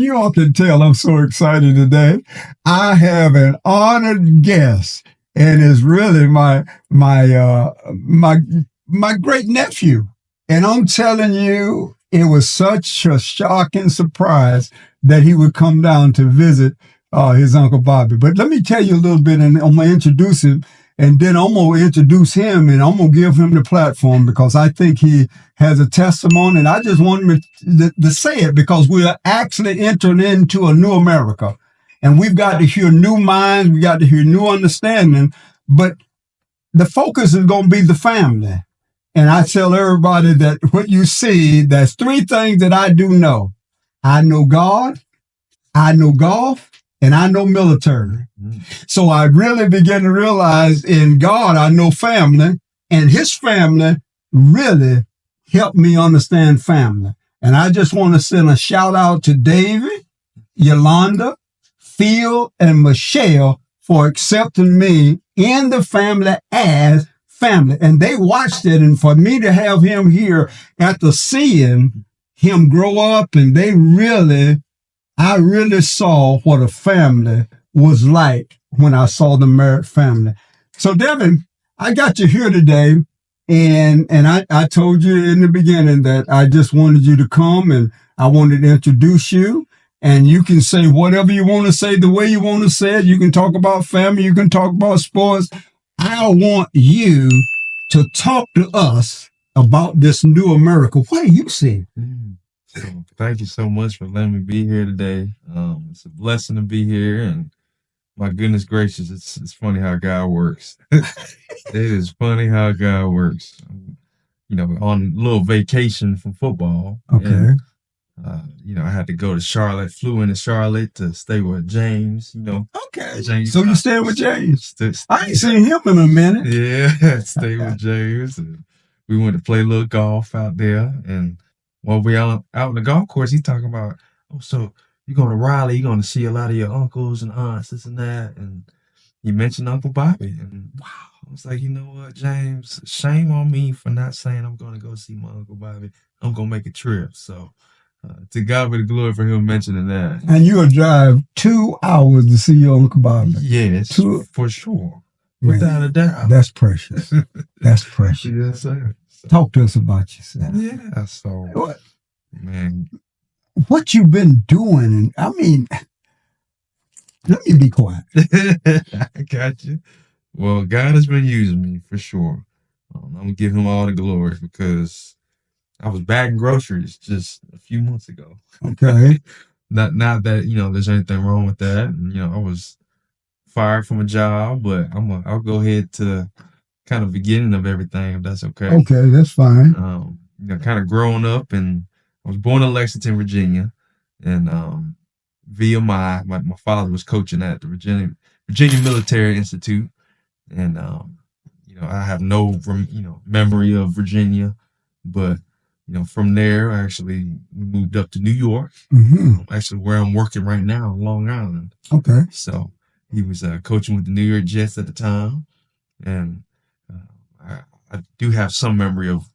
you all can tell I'm so excited today. I have an honored guest, and it's really my great nephew. And I'm telling you, it was such a shocking surprise that he would come down to visit his Uncle Bobby. But let me tell you a little bit, and I'm going to introduce him, and then I'm going to introduce him, and I'm going to give him the platform because I think he has a testimony, and I just want him to say it because we're actually entering into a new America, and we've got to hear new minds, we got to hear new understanding, but the focus is going to be the family. And I tell everybody that what you see, there's three things that I do know. I know God, I know golf, and I know military. So I really begin to realize in God, I know family, and his family really helped me understand family. And I just want to send a shout out to David, Yolanda, Phil, and Michelle for accepting me in the family as family. And they watched it. And for me to have him here after seeing him grow up, and I really saw what a family was like when I saw the Merritt family. So Devin, I got you here today, and I told you in the beginning that I just wanted you to come, and I wanted to introduce you, and you can say whatever you want to say the way you want to say it. You can talk about family, you can talk about sports. I want you to talk to us about this new America. What do you see? So thank you so much for letting me be here today. It's a blessing to be here, and my goodness gracious, it's funny how God works. It is funny how God works. On a little vacation from football. Okay. And, I had to go to Charlotte, flew into Charlotte to stay with James, Okay. James. So you staying with James? I ain't Stay, seen him in a minute. yeah, stay with James. And we went to play a little golf out there. And while we out on the golf course, he talking about, so you're going to Raleigh, you're going to see a lot of your uncles and aunts, this and that. And he mentioned Uncle Bobby. And wow, I was like, you know what, James, shame on me for not saying I'm going to go see my Uncle Bobby. I'm going to make a trip. So to God be the glory for him mentioning that. And you'll drive 2 hours to see your Uncle Bobby. Yes, for sure. Man, without a doubt. That's precious. That's precious. Yes, sir. Talk to us about yourself. Yeah, so, man. What you been doing? I mean, let me be quiet. I got you. Well, God has been using me for sure. I'm going to give him all the glory because I was bagging groceries just a few months ago. Okay. Not that, there's anything wrong with that. And, I was fired from a job, but I'll go ahead to kind of beginning of everything, if that's okay. Okay, that's fine. Kind of growing up, and I was born in Lexington, Virginia, and via my father was coaching at the Virginia Military Institute, and I have no memory of Virginia, but from there we moved up to New York, actually where I'm working right now on Long Island. Okay. So he was coaching with the New York Jets at the time, and I do have some memory of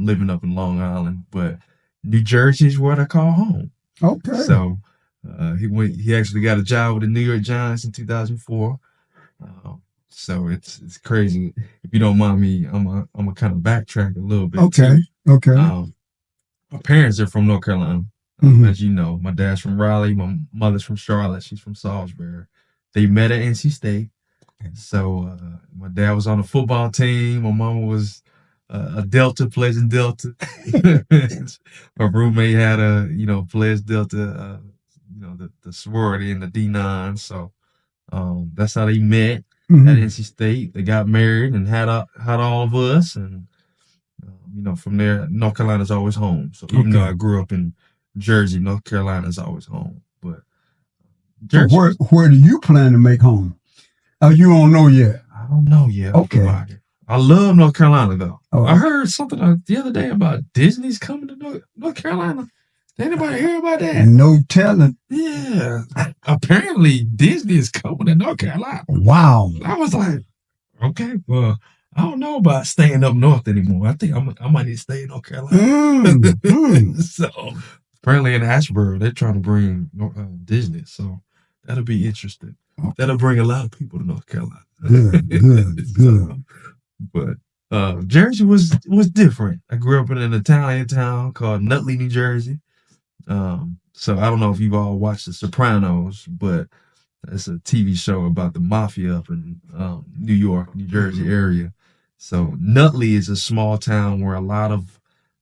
living up in Long Island, but New Jersey is what I call home. Okay. So he actually got a job with the New York Giants in 2004. So it's crazy. If you don't mind me, I'm a kind of backtrack a little bit. Okay. Too. Okay. My parents are from North Carolina, as you know. My dad's from Raleigh. My mother's from Charlotte. She's from Salisbury. They met at NC State. So my dad was on the football team. My mama was a Delta, plays in Delta. My roommate had plays Delta, the sorority and the D9. So that's how they met at NC State. They got married and had all of us. And, from there, North Carolina's always home. So even though I grew up in Jersey, North Carolina's always home. But Jersey, so where do you plan to make home? You don't know yet? I don't know yet. Okay. I love North Carolina, though. Oh, I heard something the other day about Disney's coming to North Carolina. Did anybody hear about that? No telling. Yeah. Apparently, Disney is coming to North Carolina. Wow. I was like, okay, well, I don't know about staying up north anymore. I think I might need to stay in North Carolina. So apparently in Asheboro, they're trying to bring Disney, so that'll be interesting. That'll bring a lot of people to North Carolina. Good. But Jersey was different. I grew up in an Italian town called Nutley, New Jersey. So I don't know if you've all watched The Sopranos, but it's a TV show about the mafia up in New York, New Jersey area. So Nutley is a small town where a lot of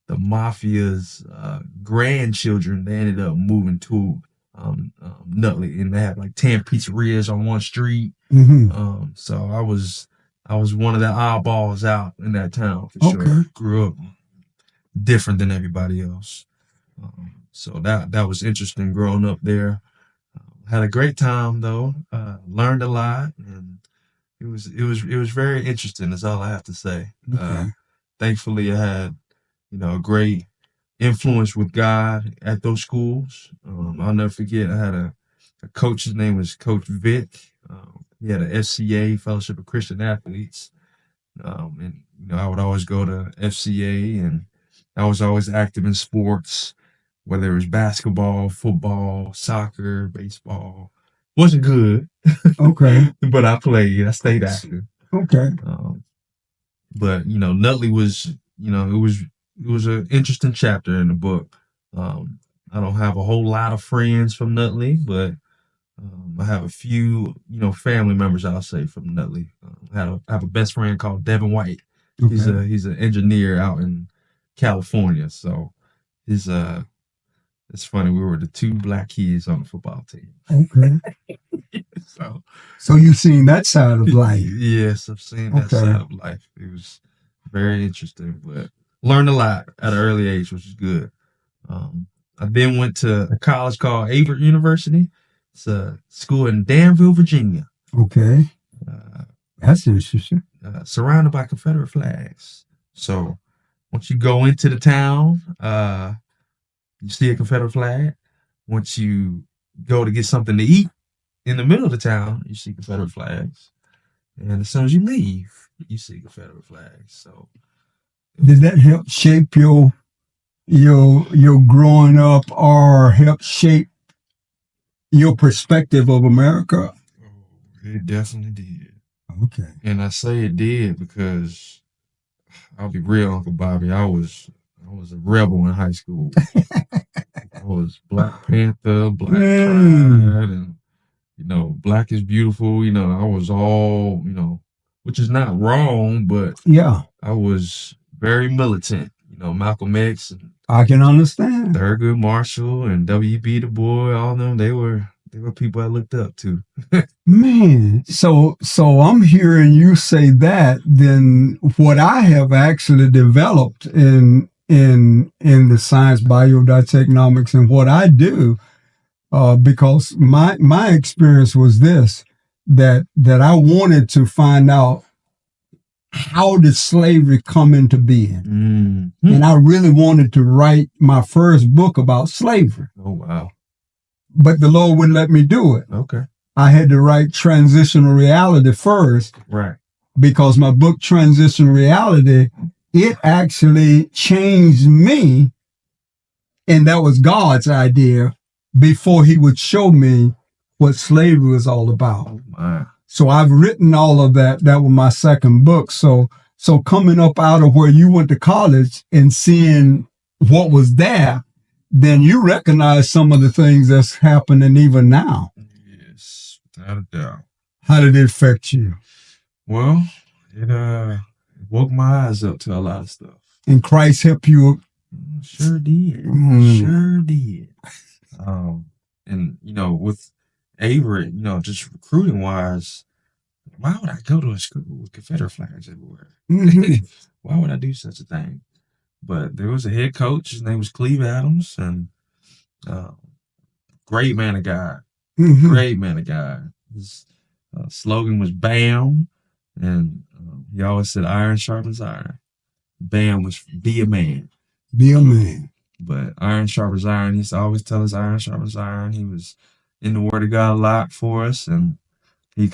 the mafia's grandchildren they ended up moving to Nutley, and they had like 10 pizzerias on one street. So I was one of the oddballs out in that town for sure. Grew up different than everybody else. So that was interesting growing up there. Had a great time though. Learned a lot, and it was very interesting. That's all I have to say. Thankfully, I had a great influence with God at those schools. I'll never forget. I had a coach. His name was Coach Vic. He had an FCA, Fellowship of Christian Athletes, and I would always go to FCA, and I was always active in sports, whether it was basketball, football, soccer, baseball. Wasn't good. But I played. I stayed active. But Nutley was, it was an interesting chapter in the book. I don't have a whole lot of friends from Nutley, but I have a few, family members I'll say from Nutley. I have a best friend called Devin White. He's an engineer out in California. So he's it's funny, we were the two black kids on the football team. So you've seen that side of life. Yes, I've seen that side of life. It was very interesting, but learned a lot at an early age, which is good. I then went to a college called Averett University. It's a school in Danville, Virginia. That's interesting. Surrounded by Confederate flags. So once you go into the town, you see a Confederate flag. Once you go to get something to eat in the middle of the town, you see Confederate flags. And as soon as you leave, you see Confederate flags. So did that help shape your growing up, or help shape your perspective of America? It definitely did. And I say it did because I'll be real, Uncle Bobby. I was a rebel in high school. I was Black Panther, Black Pride, and Black is beautiful. I was all which is not wrong, but I was very militant. Malcolm X and I can understand. Thurgood Marshall and W.B. Du Bois, all of them, they were people I looked up to. Man, so I'm hearing you say that. Then what I have actually developed in the science, biotechnologics, and what I do, because my experience was this, that I wanted to find out how did slavery come into being? And I really wanted to write my first book about slavery. Oh, wow. But the Lord wouldn't let me do it. I had to write Transitional Reality first. Because my book, Transitional Reality, it actually changed me. And that was God's idea before he would show me what slavery was all about. Oh, my. So I've written all of that. That was my second book. So coming up out of where you went to college and seeing what was there, then you recognize some of the things that's happening even now. Yes, without a doubt. How did it affect you? Well, it woke my eyes up to a lot of stuff. And Christ helped you? Sure did. Sure did. And with Averett, just recruiting wise, why would I go to a school with Confederate flags everywhere? Why would I do such a thing? But there was a head coach. His name was Cleve Adams, and great man of God. Great man of God. His slogan was BAM, and he always said iron sharpens iron. BAM was be a man. Be a man. But iron sharpens iron. He used to always tell us iron sharpens iron. He was in the Word of God a lot for us, and he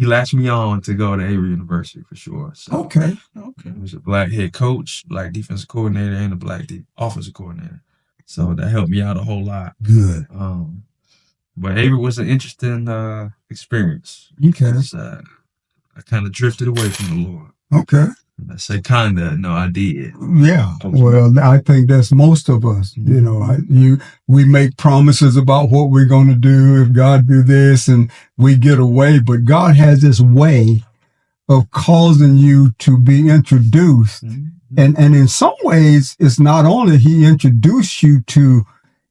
latched me on to go to Averett University for sure. So he was a black head coach, black defensive coordinator, and a black offensive coordinator. So that helped me out a whole lot. Good. But Avery was an interesting experience. Okay. I kind of drifted away from the Lord. Okay. I say kinda, no, I did. Yeah. Well, I think that's most of us. You know, we make promises about what we're going to do if God do this, and we get away. But God has this way of causing you to be introduced, and in some ways, it's not only He introduced you to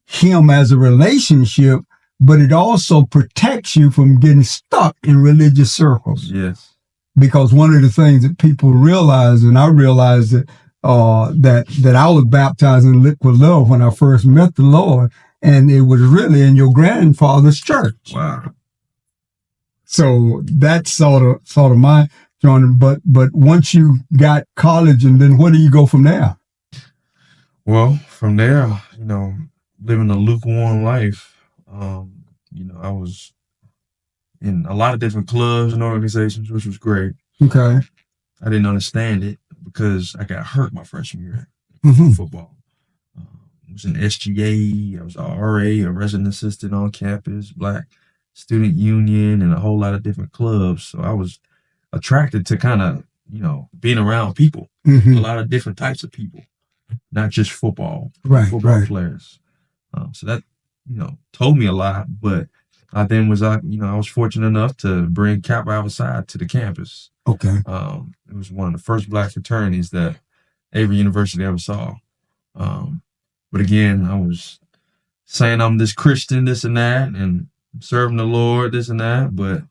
Him as a relationship, but it also protects you from getting stuck in religious circles. Yes. Because one of the things that people realize, and I realized that that I was baptized in liquid love when I first met the Lord, and it was really in your grandfather's church. Wow. So that's sort of my journey. But once you got college, and then where do you go from there? Well, from there, living a lukewarm life, I was in a lot of different clubs and organizations, which was great. Okay. I didn't understand it because I got hurt my freshman year in football. I was in SGA, I was a RA, a resident assistant on campus, Black Student Union, and a whole lot of different clubs. So I was attracted to kind of, being around people, a lot of different types of people, not just football players. So that, told me a lot, but I then was, I was fortunate enough to bring Kappa Alpha Psi to the campus. Okay. It was one of the first Black fraternities that Avery University ever saw. But again, I was saying I'm this Christian, this and that, and serving the Lord, this and that, but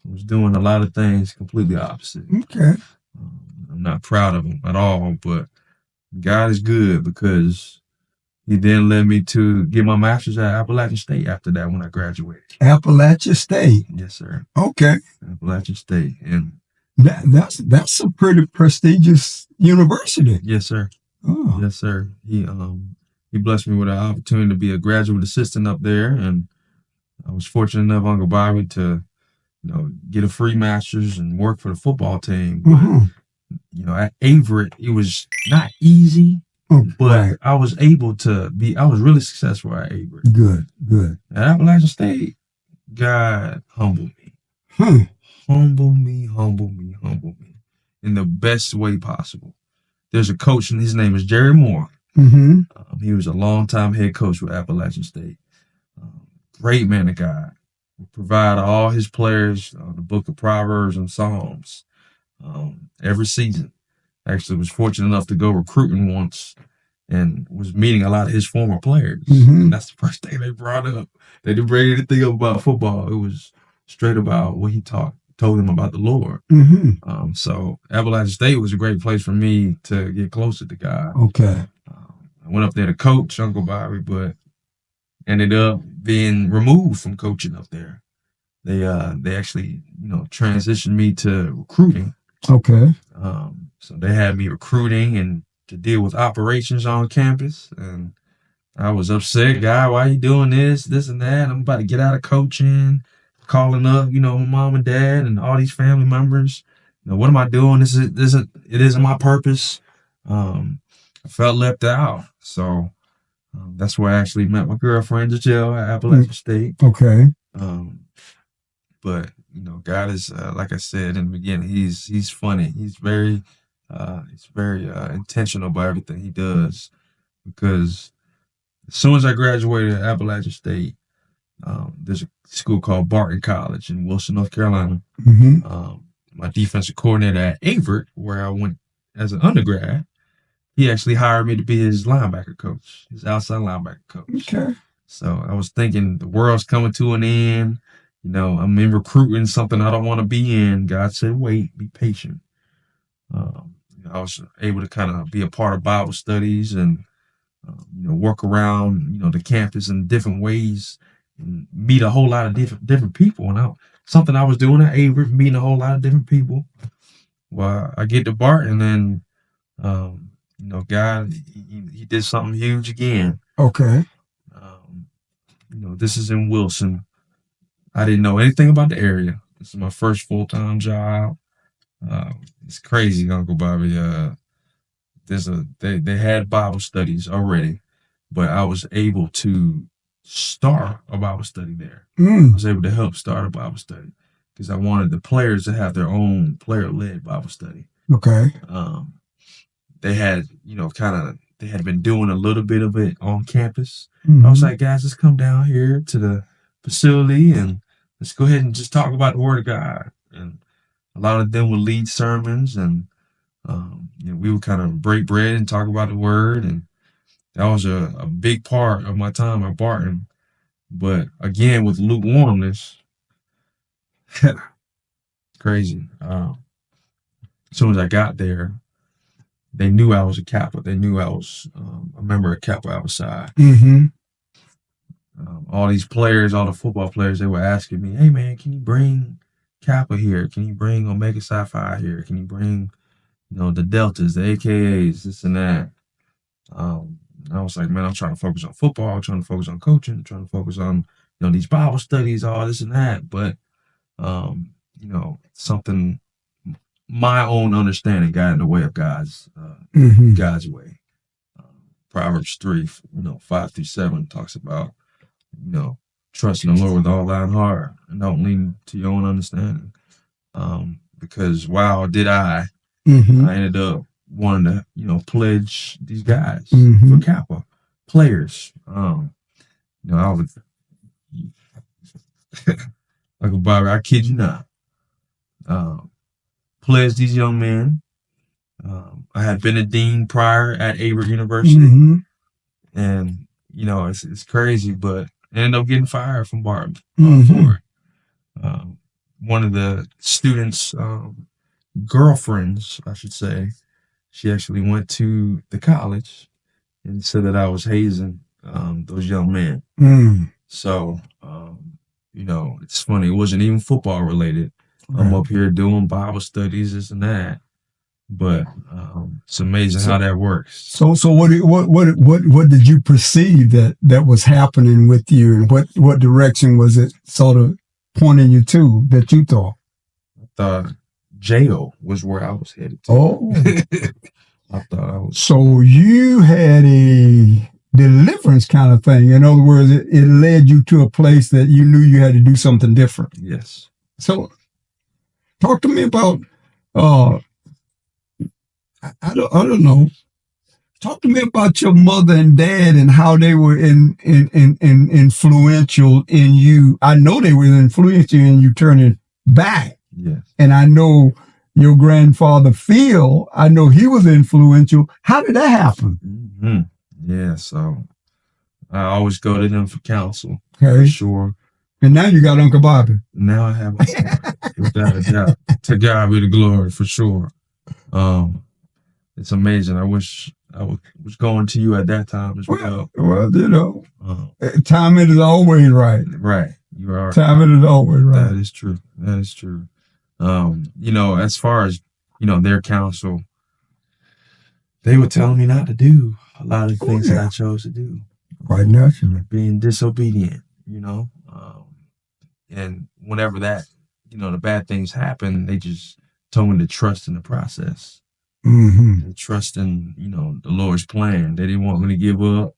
I was doing a lot of things completely opposite. Okay. I'm not proud of them at all, but God is good because He then led me to get my master's at Appalachian State after that when I graduated. Appalachian State? Yes, sir. Okay. Appalachian State. And that's a pretty prestigious university. Yes, sir. Oh. Yes, sir. He blessed me with an opportunity to be a graduate assistant up there, and I was fortunate enough, Uncle Bobby, to get a free master's and work for the football team. But, at Avery, it was not easy. But I was able to I was really successful at Avery. Good. At Appalachian State, God humbled me. Humble me in the best way possible. There's a coach, and his name is Jerry Moore. He was a longtime head coach with Appalachian State. Great man of God. Would provide all his players the book of Proverbs and Psalms every season. Actually was fortunate enough to go recruiting once and was meeting a lot of his former players. And that's the first thing they brought up. They didn't bring anything up about football. It was straight about what he told them about the Lord. So Appalachian State was a great place for me to get closer to God. Okay. I went up there to coach Uncle Bobby, but ended up being removed from coaching up there. They actually, transitioned me to recruiting. Okay. So they had me recruiting and to deal with operations on campus. And I was upset, guy, why you doing this and that? I'm about to get out of coaching, calling up, my mom and dad and all these family members. What am I doing? It isn't my purpose. I felt left out. So that's where I actually met my girlfriend, Giselle, at Appalachian State. Okay. But God is like I said in the beginning, he's funny. He's very intentional about everything he does. Because as soon as I graduated at Appalachian State, there's a school called Barton College in Wilson, North Carolina. My defensive coordinator at Avert, where I went as an undergrad, he actually hired me to be his linebacker coach, his outside linebacker coach. Okay. So I was thinking the world's coming to an end. I'm in recruiting something I don't want to be in. God said, wait, be patient. I was able to kind of be a part of Bible studies and, work around, the campus in different ways and meet a whole lot of different people. And something I was doing at Avery, meeting a whole lot of different people. Well, I get to Bart, and then, God, he did something huge again. Okay. This is in Wilson. I didn't know anything about the area. This is my first full-time job. It's crazy, Uncle Bobby. They had Bible studies already, but I was able to start a Bible study there. I Mm. was able to help start a Bible study because I wanted the players to have their own player-led Bible study. Okay. They had, they had been doing a little bit of it on campus. Mhm. I was like, guys, let's come down here to the facility and let's go ahead and just talk about the Word of God. And a lot of them would lead sermons, and we would kind of break bread and talk about the Word, and that was a big part of my time at Barton. But again, with lukewarmness, crazy. As soon as I got there, they knew I was a Kappa. They knew I was a member of Kappa outside. Mm-hmm. All these players, all the football players, they were asking me, "Hey man, can you bring Kappa here? Can you bring Omega Psi Phi here? Can you bring, the Deltas, the AKAs, this and that?" I was like, man, I'm trying to focus on football. I'm trying to focus on coaching. I'm trying to focus on, these Bible studies, all this and that. But, something, my own understanding got in the way of God's way. Proverbs 3, 5-7 talks about, trusting the Lord with all thine heart and don't lean to your own understanding. Because wow, did I ended up wanting to, pledge these guys for Kappa players. I was like a Bobby, I kid you not. Pledged these young men. I had been a dean prior at Averett University, and it's crazy, but I ended up getting fired from Barton for it. One of the students' girlfriends, I should say, she actually went to the college and said that I was hazing those young men. So, it's funny. It wasn't even football related. Right. I'm up here doing Bible studies, this and that. But it's amazing how that works. So what did you perceive that was happening with you, and what direction was it sort of pointing you to that you thought? I thought jail was where I was headed to. Oh. I thought I was. So you had a deliverance kind of thing. In other words, it led you to a place that you knew you had to do something different. Yes. So talk to me about I don't know. Talk to me about your mother and dad and how they were influential in you. I know they were influential in you turning back. Yes. And I know your grandfather Phil, I know he was influential. How did that happen? Mm-hmm. Yeah, so I always go to them for counsel. Okay. For sure. And now you got Uncle Bobby. Now I have Uncle Bobby. Without a doubt. To God be the glory, for sure. It's amazing. I wish I was going to you at that time as well. Well, timing is always right. Right. You are. Timing is always right. That is true. That is true. As far as, their counsel, they were telling me not to do a lot of the things that I chose to do. Quite naturally. Being disobedient, and whenever that, the bad things happen, they just told me to trust in the process. And trust in, the Lord's plan. They didn't want me to give up.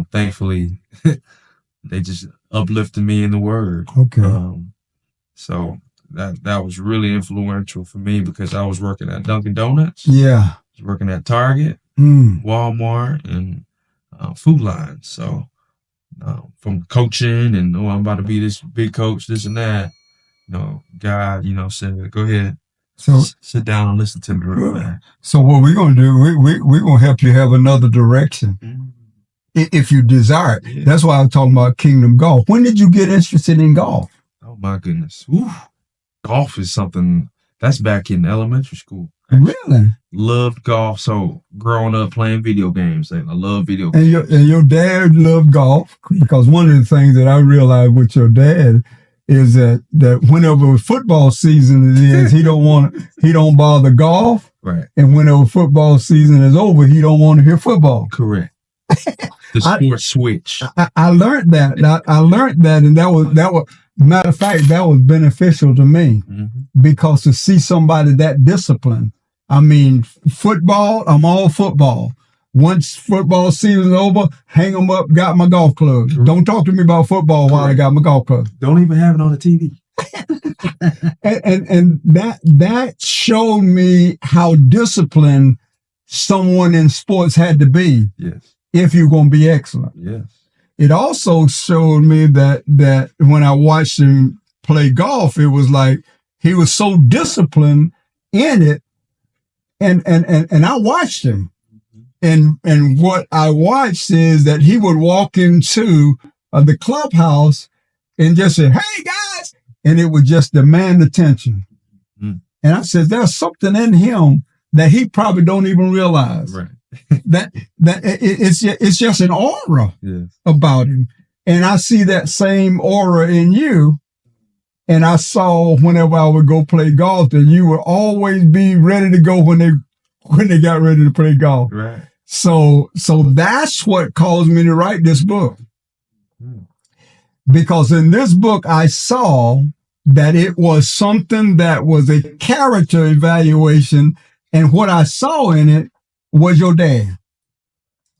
Thankfully, they just uplifted me in the Word. Okay. So that was really influential for me because I was working at Dunkin' Donuts. Yeah. I was working at Target, Walmart, and Food Line. So from coaching and I'm about to be this big coach, this and that, God, said, go ahead. So sit down and listen to me. So what we're going to do, we're going to help you have another direction if you desire it. Yeah. That's why I was talking about Kingdom Golf. When did you get interested in golf? Oh my goodness. Golf is something that's back in elementary school. Actually. Really? Loved golf. So growing up playing video games, I love video games. And your dad loved golf because one of the things that I realized with your dad is that whenever football season is, he don't bother golf. Right. And whenever football season is over, he don't want to hear football. Correct. The sport switch. I learned that. I learned that, and that was matter of fact, that was beneficial to me because to see somebody that disciplined. I mean, football, I'm all football. Once football season's over, hang them up, got my golf clubs. Don't talk to me about football while I got my golf clubs. Don't even have it on the TV. and that showed me how disciplined someone in sports had to be. Yes. If you're going to be excellent. Yes. It also showed me that when I watched him play golf, it was like he was so disciplined in it. And I watched him. And what I watched is that he would walk into the clubhouse and just say, "Hey guys," and it would just demand attention. Mm. And I said, there's something in him that he probably don't even realize. Right. that it's just an aura about him. And I see that same aura in you. And I saw whenever I would go play golf that you would always be ready to go when they got ready to play golf. Right. So that's what caused me to write this book. Because in this book, I saw that it was something that was a character evaluation. And what I saw in it was your dad.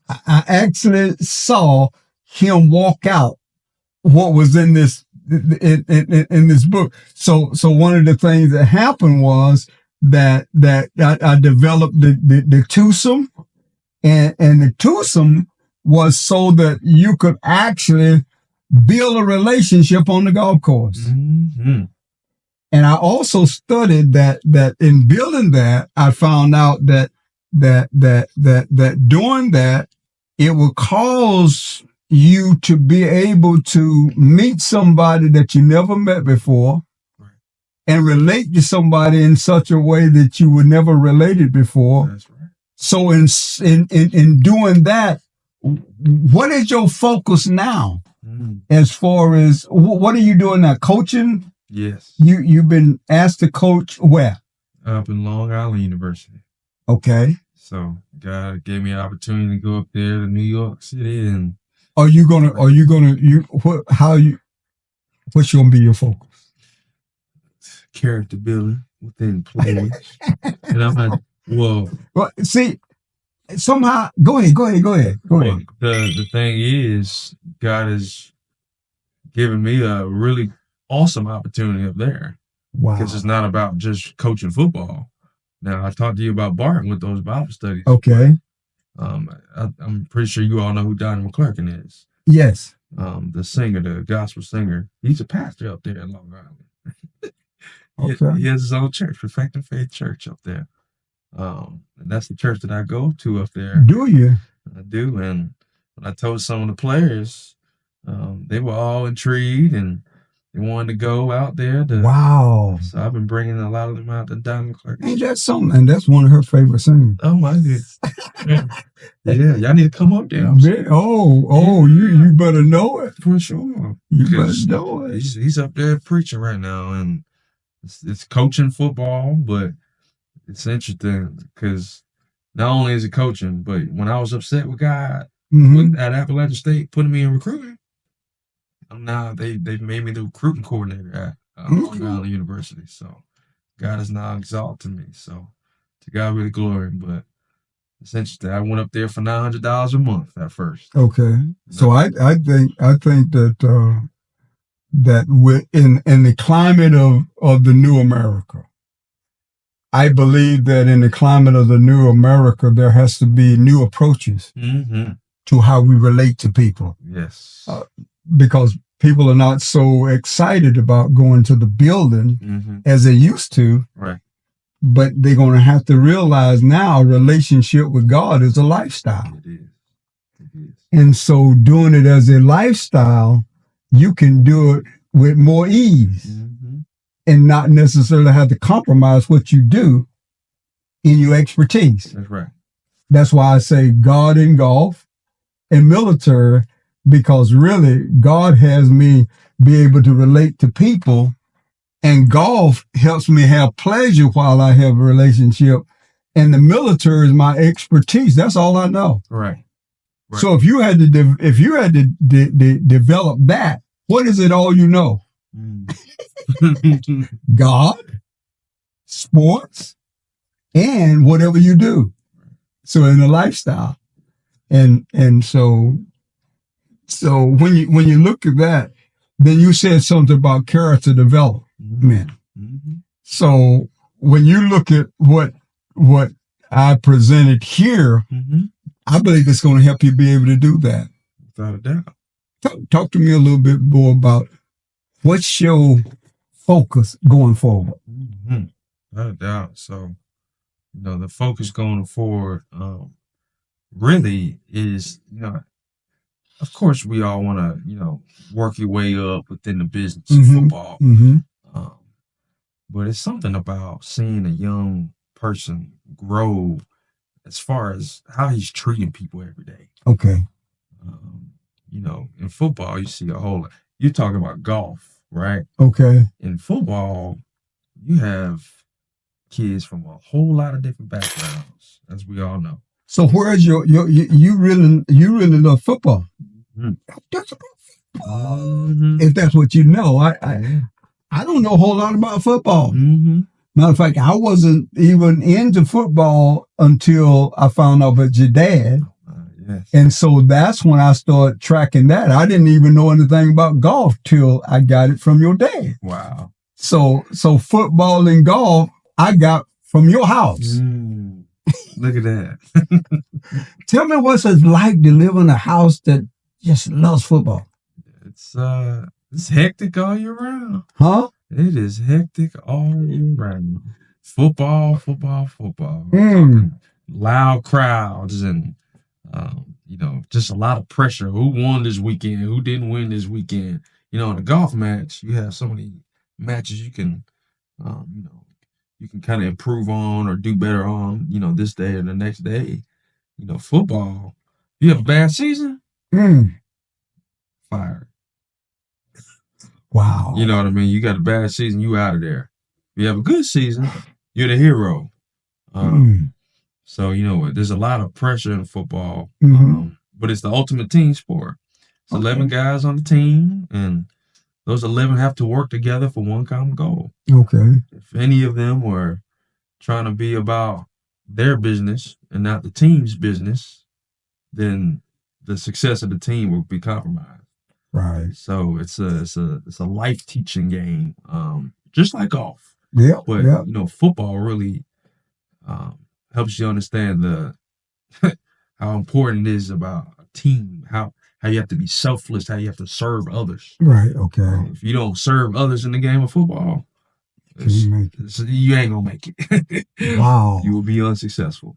I actually saw him walk out what was in this in this book. So one of the things that happened was that I developed the twosome, and the twosome was so that you could actually build a relationship on the golf course. Mm-hmm. And I also studied that in building that, I found out that doing that, it will cause you to be able to meet somebody that you never met before and relate to somebody in such a way that you were never related before. That's right. So in doing that, what is your focus now? As far as what are you doing now? Coaching? Yes. You've been asked to coach where? Up in Long Island University. Okay. So God gave me an opportunity to go up there to New York City, and what's gonna be your focus? Character building within players. And I'm like, well, see, somehow go ahead. The thing is, God has given me a really awesome opportunity up there. Wow. Because it's not about just coaching football. Now, I talked to you about Barton with those Bible studies. Okay. I'm pretty sure you all know who Donnie McClurkin is. Yes. The singer, the gospel singer. He's a pastor up there in Long Island. Okay. He has his own church, Perfecting Faith Church up there. And that's the church that I go to up there. Do you? I do. And when I told some of the players, they were all intrigued and they wanted to go out there. Wow. So I've been bringing a lot of them out to Donnie McClurkin. Ain't that something? And that's one of her favorite singers. Oh, my goodness. Yeah, y'all need to come up there. You better know it. For sure. You better know it. He's up there preaching right now, and it's coaching football, but it's interesting because not only is it coaching, but when I was upset with God at Appalachian State putting me in recruiting, now they've made me the recruiting coordinator at Long Island University. So God has now exalted me. So to God be the glory. But it's interesting. I went up there for $900 a month at first. Okay. So I think that that in the climate of the new America, I believe that in the climate of the new America, there has to be new approaches to how we relate to people. Yes. Because people are not so excited about going to the building as they used to. Right. But they're going to have to realize now a relationship with God is a lifestyle. It is. And so doing it as a lifestyle, you can do it with more ease and not necessarily have to compromise what you do in your expertise. That's right. That's why I say God in golf and military, because really God has me be able to relate to people, and golf helps me have pleasure while I have a relationship, and the military is my expertise. That's all I know. Right. So if you had to develop that, what is it all you know? God, sports, and whatever you do. So in the lifestyle. And so when you look at that, then you said something about character development. Mm-hmm. So when you look at what I presented here, I believe it's going to help you be able to do that. Without a doubt. Talk to me a little bit more about what's your focus going forward. Without a doubt. So, the focus going forward really is, of course, we all want to, work your way up within the business of football. But it's something about seeing a young person grow as far as how he's treating people every day. Okay. In football, you see a whole lot. You're talking about golf, right? Okay. In football, you have kids from a whole lot of different backgrounds, as we all know. So where's you really love football? That's if that's what you know. I don't know a whole lot about football. Matter of fact, I wasn't even into football until I found out about your dad. Yes. And so that's when I started tracking that. I didn't even know anything about golf till I got it from your dad. Wow. So football and golf I got from your house. Look at that. Tell me what's it like to live in a house that just loves football. It's hectic all year round. Huh? It is hectic all year round. Football. Loud crowds and just a lot of pressure. Who won this weekend? Who didn't win this weekend? In a golf match, you have so many matches you can, you can kind of improve on or do better on, this day or the next day. Football, you have a bad season, fired. Wow. You know what I mean? You got a bad season, you out of there. If you have a good season, you're the hero. So, there's a lot of pressure in football, but it's the ultimate team sport. It's 11 guys on the team, and those 11 have to work together for one common goal. Okay. If any of them were trying to be about their business and not the team's business, then the success of the team will be compromised. Right. So it's a life teaching game, just like golf. Yeah. But football really helps you understand how important it is about a team, how you have to be selfless, how you have to serve others. Right. Okay. If you don't serve others in the game of football, you ain't gonna make it. Wow. You will be unsuccessful.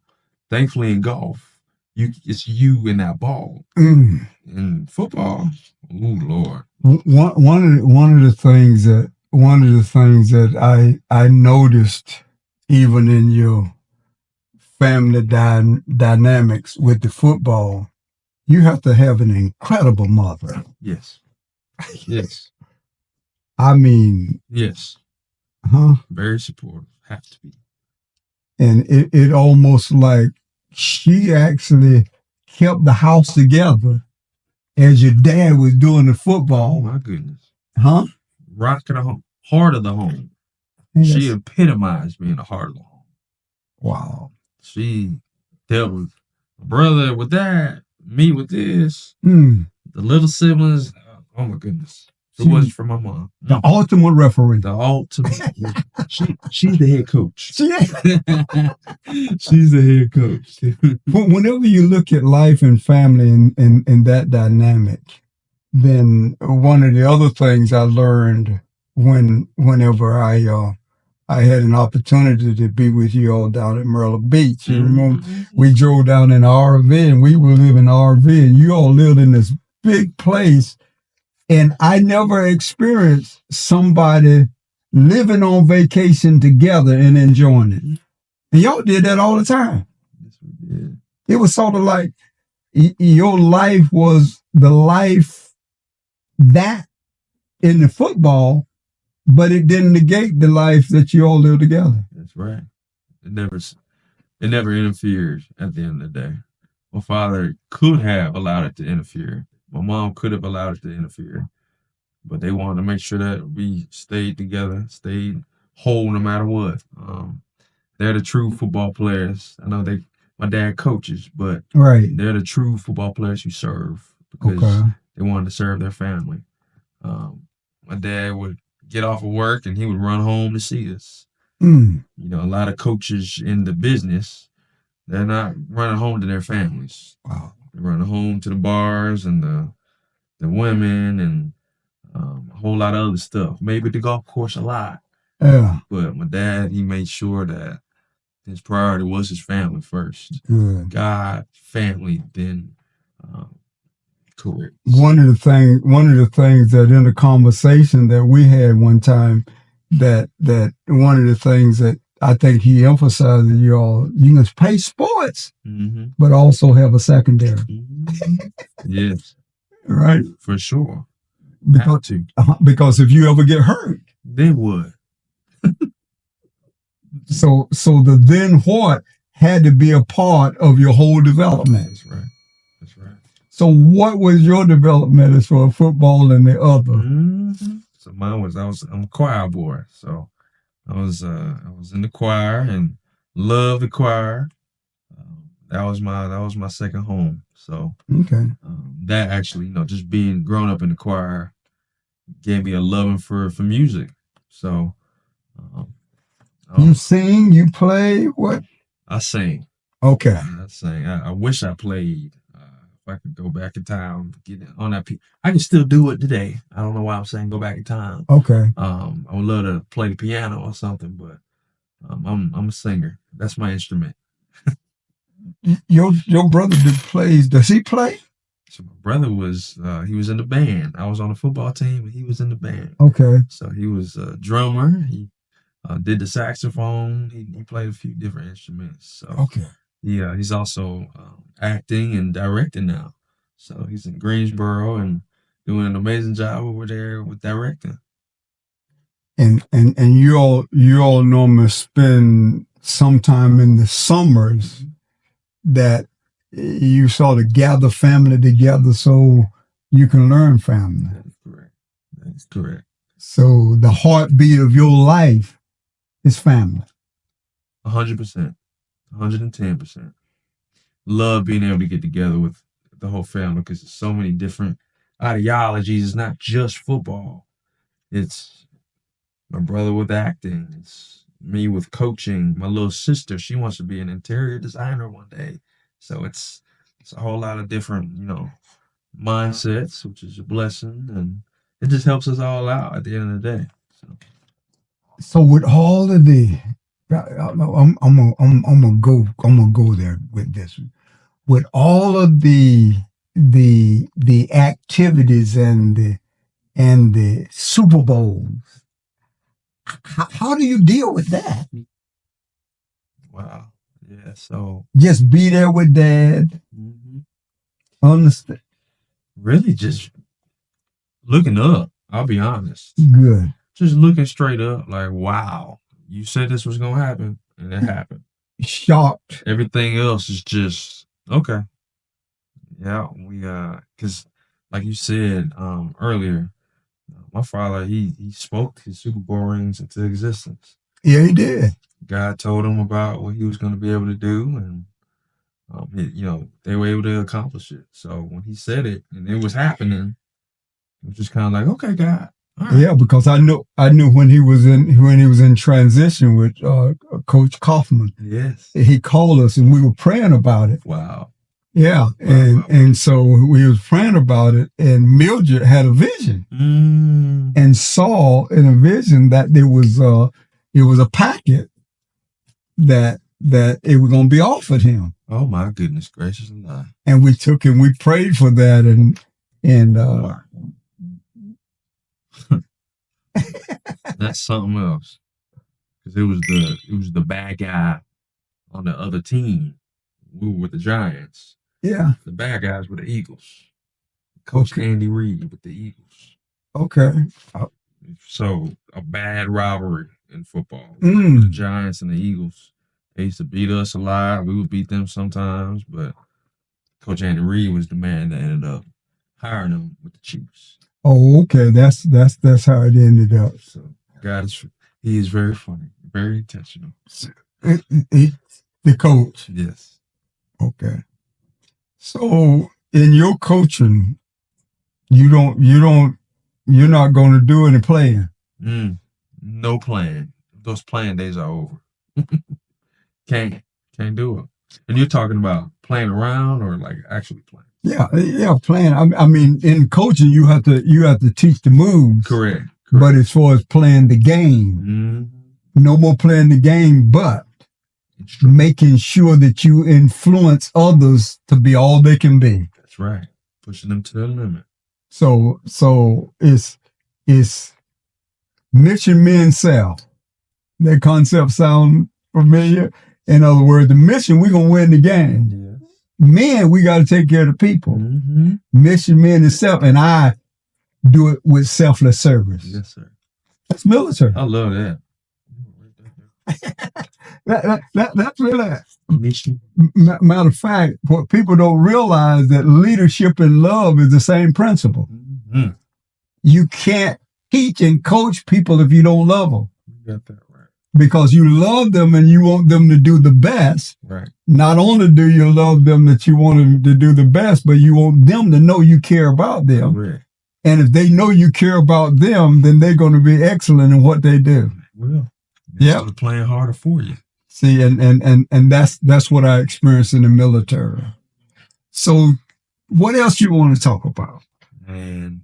Thankfully, in golf, it's you in that ball. In football, oh Lord. One of the things that I noticed even in your family dynamics with the football, you have to have an incredible mother. Yes. Yes. I mean. Yes. Huh? Very supportive. Have to be. And it almost like she actually kept the house together as your dad was doing the football. Oh my goodness. Huh? Rock of the home. Heart of the home. Yes. She epitomized being the heart of the home. Wow. She dealt with my brother with that, me with this, the little siblings. Oh my goodness. It wasn't for my mom. The ultimate referee. The ultimate. She's the head coach. She's the head coach. Whenever you look at life and family and that dynamic, then one of the other things I learned whenever I had an opportunity to be with you all down at Myrtle Beach. You remember we drove down in an RV and we were living in an RV and you all lived in this big place. And I never experienced somebody living on vacation together and enjoying it. And y'all did that all the time. Yes, we did. It was sort of like your life was the life that in the football, but it didn't negate the life that you all lived together. That's right. It never interfered at the end of the day. My father could have allowed it to interfere. My mom could have allowed it to interfere, but they wanted to make sure that we stayed together, stayed whole no matter what. They're the true football players. I know my dad coaches, but Right. they're the true football players who serve because they wanted to serve their family. My dad would get off of work and he would run home to see us. You know, a lot of coaches in the business, they're not running home to their families. Wow. They're running home to the bars and the women and a whole lot of other stuff. Maybe the golf course a lot. Yeah. But my dad, he made sure that his priority was his family first. Good. God, family, then career. One of the things that in the conversation that we had one time, that one of the things that I think he emphasized that you can play sports, but also have a secondary. Yes. Right. For sure. Because if you ever get hurt, they would. So the then what had to be a part of your whole development. That's right. That's right. So what was your development as for football and the other? So mine was I'm a choir boy. So I was in the choir and loved the choir. That was my second home. So that actually, just growing up in the choir gave me a loving for music. So you sing, you play, what? I sing. Okay. I sing. I wish I played. If I could go back in time, get on that. I can still do it today. I don't know why I'm saying go back in time. Okay. I would love to play the piano or something, but I'm a singer. That's my instrument. Your brother plays. Does he play? So my brother was he was in the band. I was on the football team, and he was in the band. Okay. So he was a drummer. He did the saxophone. He played a few different instruments. So okay. Yeah, he's also acting and directing now. So he's in Greensboro and doing an amazing job over there with directing. And you all normally spend some time in the summers that you sort of gather family together so you can learn family. That is correct. That is correct. So the heartbeat of your life is family. 100%. 110%. Love being able to get together with the whole family because there's so many different ideologies. It's not just football. It's my brother with acting. It's me with coaching. My little sister, she wants to be an interior designer one day. So it's a whole lot of different, mindsets, which is a blessing, and it just helps us all out at the end of the day. So with all of the, I'm gonna go there with this. With all of the activities and the Super Bowls, how do you deal with that? Wow. Yeah. So just be there with Dad. Understand? Really, just looking up. I'll be honest. Good. Just looking straight up, like, wow, you said this was gonna happen, and it happened. Shocked. Everything else is just okay. Yeah, we because like you said earlier, my father he spoke his Super Bowl rings into existence. Yeah, he did. God told him about what he was going to be able to do, and they were able to accomplish it. So when he said it and it was happening, it was just kind of like, okay, God. All right. Yeah, because I knew when he was in transition with Coach Kaufman. Yes, he called us and we were praying about it. Wow. Yeah, and so we was praying about it, and Mildred had a vision and saw in a vision that it was a packet that it was going to be offered him. Oh my goodness gracious alive! And we took and we prayed for that, and that's something else, because it was the bad guy on the other team. We were with the Giants. Yeah. The bad guys were the Eagles. Coach Andy Reid with the Eagles. Okay. So a bad rivalry in football. The Giants and the Eagles. They used to beat us a lot. We would beat them sometimes, but Coach Andy Reid was the man that ended up hiring them with the Chiefs. Oh, okay. That's how it ended up. So he is very funny, very intentional. The coach. Yes. Okay. So in your coaching, you're not going to do any playing. No playing. Those playing days are over. Can't do it. And you're talking about playing around or like actually playing? Yeah, playing. I mean, in coaching, you have to teach the moves. Correct. But as far as playing the game, no more playing the game, but making sure that you influence others to be all they can be. That's right. Pushing them to the limit. So it's mission men self. That concept sound familiar? In other words, the mission, we're going to win the game. Yes. Men, we got to take care of the people. Mission men is self, and I do it with selfless service. Yes, sir. That's military. I love that. That's really mission. Matter of fact, what people don't realize that leadership and love is the same principle. You can't teach and coach people if you don't love them. You got that right. Because you love them and you want them to do the best. Right. Not only do you love them that you want them to do the best, but you want them to know you care about them. Right. And if they know you care about them, then they're going to be excellent in what they do. Well, yeah, playing harder for you. See, and that's what I experienced in the military. So, what else you want to talk about? And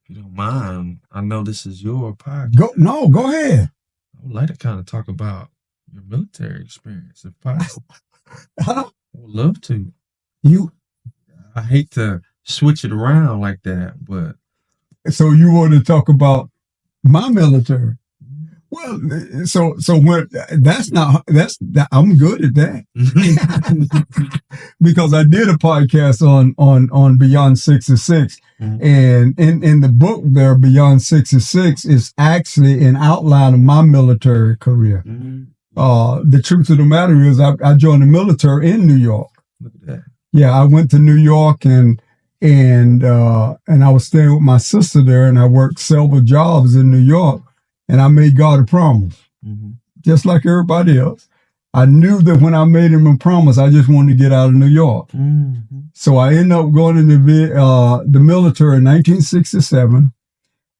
if you don't mind, I know this is your podcast. Go ahead. I would like to kind of talk about your military experience, if possible. I would love to. I hate to switch it around like that, but so you want to talk about my military? Well, so when I'm good at that because I did a podcast on Beyond 66, and in the book there, Beyond 66 is actually an outline of my military career. The truth of the matter is, I joined the military in New York. Look at that. Yeah, I went to New York and I was staying with my sister there, and I worked several jobs in New York. And I made God a promise, just like everybody else. I knew that when I made him a promise, I just wanted to get out of New York. So I ended up going into the military in 1967.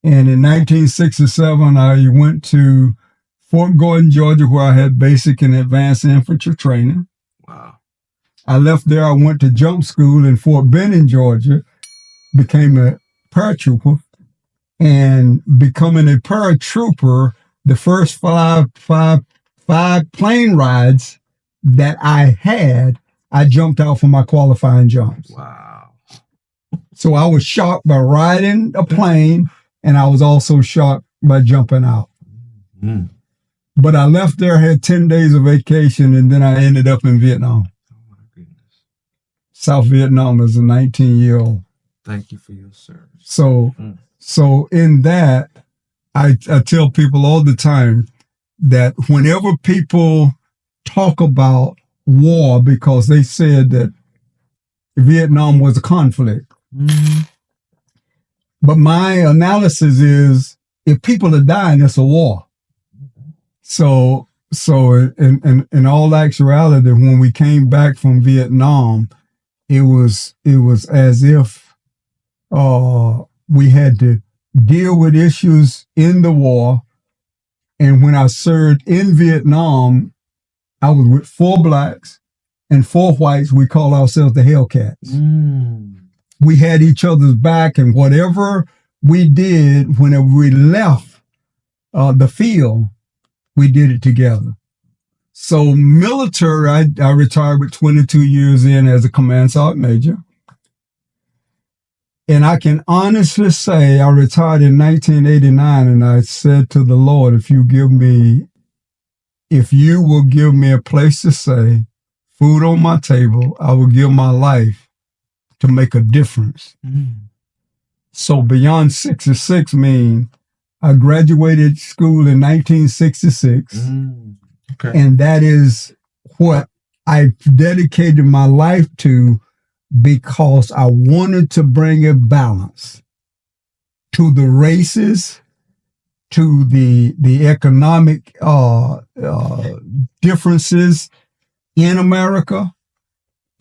And in 1967, I went to Fort Gordon, Georgia, where I had basic and advanced infantry training. Wow. I left there. I went to jump school in Fort Benning, Georgia, became a paratrooper. And becoming a paratrooper, the first five plane rides that I had, I jumped out for my qualifying jumps. Wow. So I was shocked by riding a plane, and I was also shocked by jumping out. But I left there, had 10 days of vacation, and then I ended up in Vietnam. Oh, my goodness. South Vietnam as a 19-year-old. Thank you for your service. So in that, I tell people all the time that whenever people talk about war, because they said that Vietnam was a conflict. But my analysis is, if people are dying, it's a war. So in all actuality, when we came back from Vietnam, it was as if we had to deal with issues in the war. And when I served in Vietnam, I was with 4 blacks and 4 whites. We call ourselves the Hellcats. We had each other's back, and whatever we did, whenever we left the field, we did it together. So military, I retired with 22 years in as a command sergeant major. And I can honestly say I retired in 1989, and I said to the Lord, if you will give me a place to stay, food on my table, I will give my life to make a difference. So Beyond 66 means I graduated school in 1966, and that is what I dedicated my life to, because I wanted to bring a balance to the races, to the economic differences in America,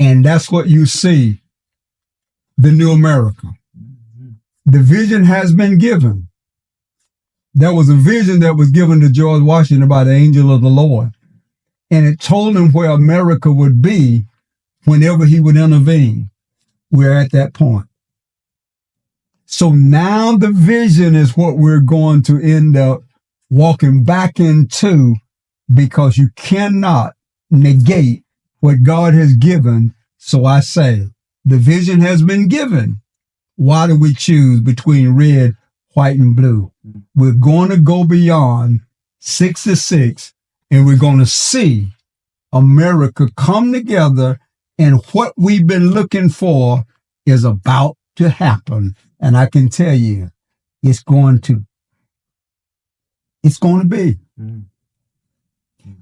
And that's what you see, the new America. The vision has been given. There was a vision that was given to George Washington by the angel of the Lord. And it told him where America would be whenever he would intervene. We're at that point. So now the vision is what we're going to end up walking back into, because you cannot negate what God has given. So I say, the vision has been given. Why do we choose between red, white, and blue? We're going to go beyond 66, and we're going to see America come together, and what we've been looking for is about to happen. And I can tell you, it's going to be.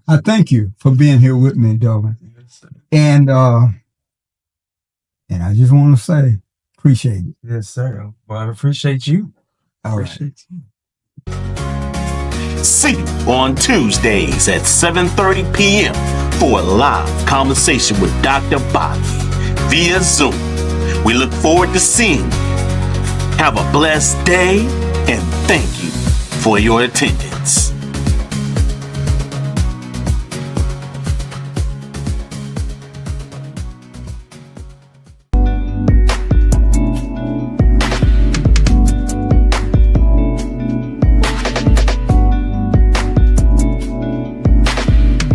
I thank you for being here with me, Devin. And I just want to say, appreciate it. Yes, sir. Well, I appreciate you. All right. See you on Tuesdays at 7:30 p.m. for a live conversation with Dr. Bobby via Zoom. We look forward to seeing you. Have a blessed day, and thank you for your attendance.